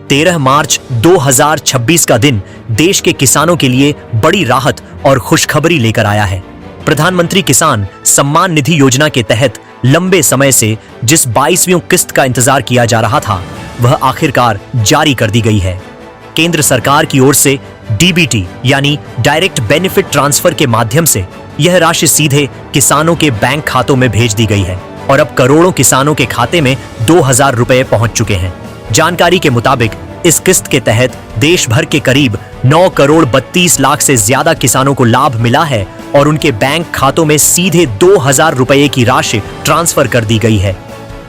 13 मार्च 2026 का दिन देश के किसानों के लिए बड़ी राहत और खुशखबरी लेकर आया है। प्रधानमंत्री किसान सम्मान निधि योजना के तहत लंबे समय से जिस 22वीं किस्त का इंतजार किया जा रहा था, वह आखिरकार जारी कर दी गई है। केंद्र सरकार की ओर से डीबीटी यानी डायरेक्ट बेनिफिट ट्रांसफर के माध्यम से यह राशि सीधे किसानों के बैंक खातों में भेज दी गई है और अब करोड़ों किसानों के खाते में 2000 रुपए पहुंच चुके हैं। जानकारी के मुताबिक इस किस्त के तहत देश भर के करीब 9 करोड़ 32 लाख से ज्यादा किसानों को लाभ मिला है और उनके बैंक खातों में सीधे 2000 रुपए की राशि ट्रांसफर कर दी गई है।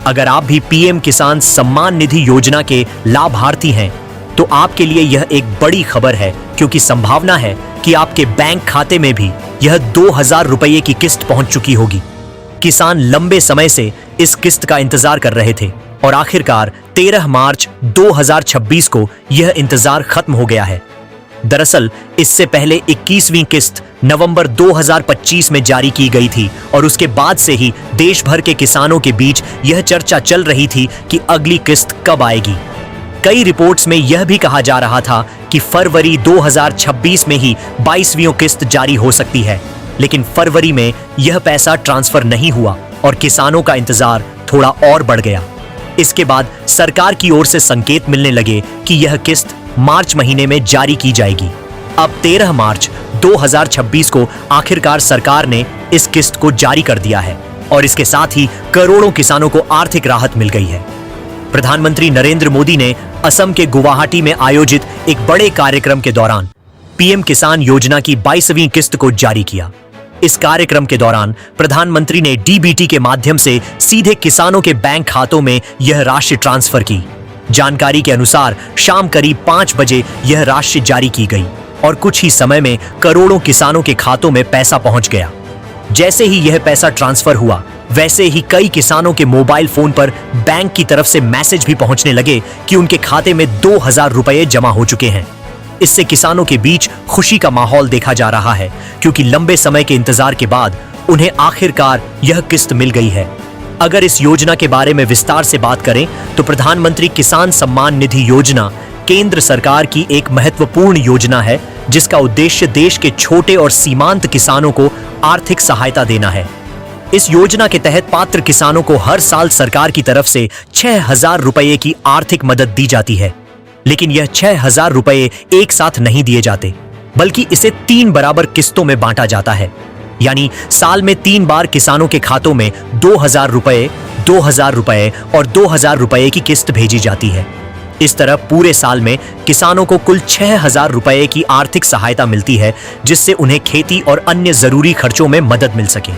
अगर आप भी पीएम किसान सम्मान निधि योजना के लाभार्थी हैं, तो आपके लिए यह एक बड़ी खबर है, क्योंकि संभावना है कि आपके बैंक खाते में भी यह 2000 रुपए की किस्त पहुंच चुकी होगी। किसान लंबे समय से इस किस्त का इंतजार कर रहे थे और आखिरकार 13 मार्च 2026 को यह इंतजार खत्म हो गया है। दरअसल इससे पहले 21वीं किस्त नवंबर 2025 में जारी की गई थी और उसके बाद से ही देश भर के किसानों के बीच यह चर्चा चल रही थी कि अगली किस्त कब आएगी। कई रिपोर्ट्स में यह भी कहा जा रहा था कि फरवरी 2026 में ही 22वीं किस्त जारी हो सकती है, लेकिन फरवरी में यह पैसा ट्रांसफर नहीं हुआ और किसानों का इंतजार थोड़ा और बढ़ गया। इसके बाद सरकार की ओर से संकेत मिलने लगे कि यह किस्त मार्च महीने में जारी की जाएगी। अब 13 मार्च 2026 को आखिरकार सरकार ने इस किस्त को जारी कर दिया है और इसके साथ ही करोड़ों किसानों को आर्थिक राहत मिल गई है। प्रधानमंत्री नरेंद्र मोदी ने असम के गुवाहाटी में आयोजित एक बड़े कार्यक्रम के दौरान पीएम किसान योजना की 22वीं किस्त को जारी किया। इस कार्यक्रम के दौरान प्रधानमंत्री ने डीबीटी के माध्यम से सीधे किसानों के बैंक खातों में यह राशि ट्रांसफर की। जानकारी के अनुसार शाम करीब 5 बजे यह राशि जारी की गई और कुछ ही समय में करोड़ों किसानों के खातों में पैसा पहुंच गया। जैसे ही यह पैसा ट्रांसफर हुआ, वैसे ही कई किसानों के मोबाइल फोन पर बैंक की तरफ से मैसेज भी पहुंचने लगे कि उनके खाते में 2000 रुपए जमा हो चुके हैं। इससे किसानों के बीच खुशी का माहौल देखा जा रहा है, क्योंकि लंबे समय के इंतजार के बाद उन्हें आखिरकार यह किस्त मिल गई है। अगर इस योजना के बारे में विस्तार से बात करें तो प्रधानमंत्री किसान सम्मान निधि योजना केंद्र सरकार की एक महत्वपूर्ण योजना है, जिसका उद्देश्य देश के छोटे और सीमांत किसानों को आर्थिक सहायता देना है। इस योजना के तहत पात्र किसानों को हर साल सरकार की तरफ से 6000 रुपए की आर्थिक मदद दी जाती है, लेकिन यह 6000 रुपए एक साथ नहीं दिए जाते, बल्कि इसे 3 बराबर किस्तों में बांटा जाता है। यानी साल में 3 बार किसानों के खातों में 2000 रुपए, 2000 रुपए और 2000 रुपए की किस्त भेजी जाती है। इस तरह पूरे साल में किसानों को कुल 6000 रुपए की आर्थिक सहायता मिलती है, जिससे उन्हें खेती और अन्य जरूरी खर्चों में मदद मिल सके।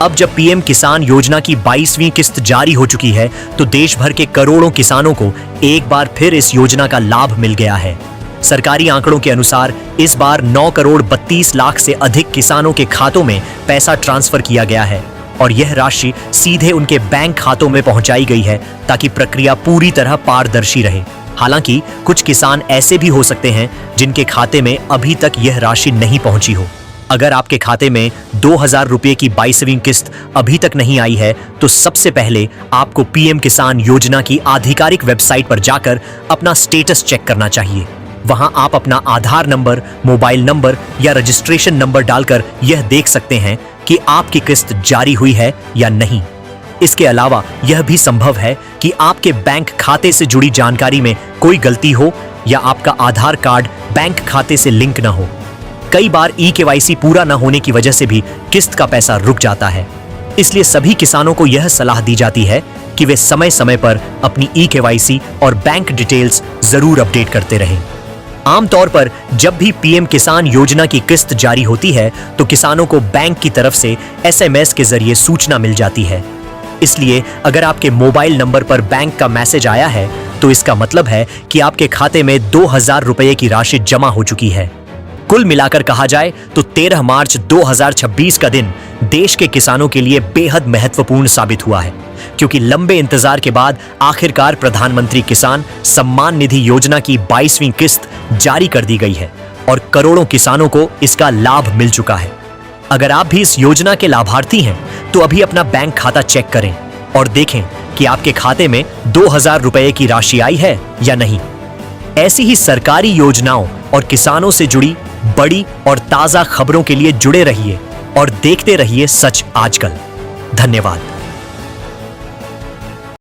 अब जब पीएम किसान योजना की 22वीं किस्त जारी हो चुकी है, तो देश भर के करोड़ों किसानों को एक बार फिर इस योजना का लाभ मिल गया है। सरकारी आंकड़ों के अनुसार इस बार 9 करोड़ 32 लाख से अधिक किसानों के खातों में पैसा ट्रांसफर किया गया है और यह राशि सीधे उनके बैंक खातों में पहुंचाई गई है, ताकि प्रक्रिया पूरी तरह पारदर्शी रहे। हालांकि कुछ किसान ऐसे भी हो सकते हैं जिनके खाते में अभी तक यह राशि नहीं पहुंची हो। अगर आपके खाते में 2000 रुपए की 22वीं किस्त अभी तक नहीं आई है, तो सबसे पहले आपको पीएम किसान योजना की आधिकारिक वेबसाइट पर जाकर अपना स्टेटस चेक करना चाहिए। वहां आप अपना आधार नंबर, मोबाइल नंबर या रजिस्ट्रेशन नंबर डालकर यह देख सकते हैं कि आपकी किस्त जारी हुई है या नहीं। इसके अलावा यह भी संभव है कि आपके बैंक खाते से जुड़ी जानकारी में कोई गलती हो या आपका आधार कार्ड बैंक खाते से लिंक न हो। कई बार ई-केवाईसी पूरा न होने की वजह से भी किस्त का पैसा रुक जाता है। इसलिए सभी किसानों को यह सलाह दी जाती है कि वे समय समय पर अपनी ई-केवाईसी और बैंक डिटेल्स जरूर अपडेट करते रहें। आमतौर पर जब भी पीएम किसान योजना की किस्त जारी होती है, तो किसानों को बैंक की तरफ से एसएमएस के जरिए सूचना मिल जाती है। इसलिए अगर आपके मोबाइल नंबर पर बैंक का मैसेज आया है, तो इसका मतलब है कि आपके खाते में 2000 रुपए की राशि जमा हो चुकी है। कुल मिलाकर कहा जाए तो 13 मार्च 2026 का दिन देश के किसानों के लिए बेहद महत्वपूर्ण साबित हुआ है, क्योंकि लंबे इंतजार के बाद आखिरकार प्रधानमंत्री किसान सम्मान निधि योजना की 22वीं किस्त जारी कर दी गई है और करोड़ों किसानों को इसका लाभ मिल चुका है। अगर आप भी इस योजना के लाभार्थी हैं, तो अभी अपना बैंक खाता चेक करें। और देखें कि आपके खाते में 2000 रुपए की राशि आई है या नहीं। ऐसी ही सरकारी योजनाओं और किसानों से जुड़ी बड़ी और ताजा खबरों के लिए जुड़े रहिए और देखते रहिए सच आजकल। धन्यवाद।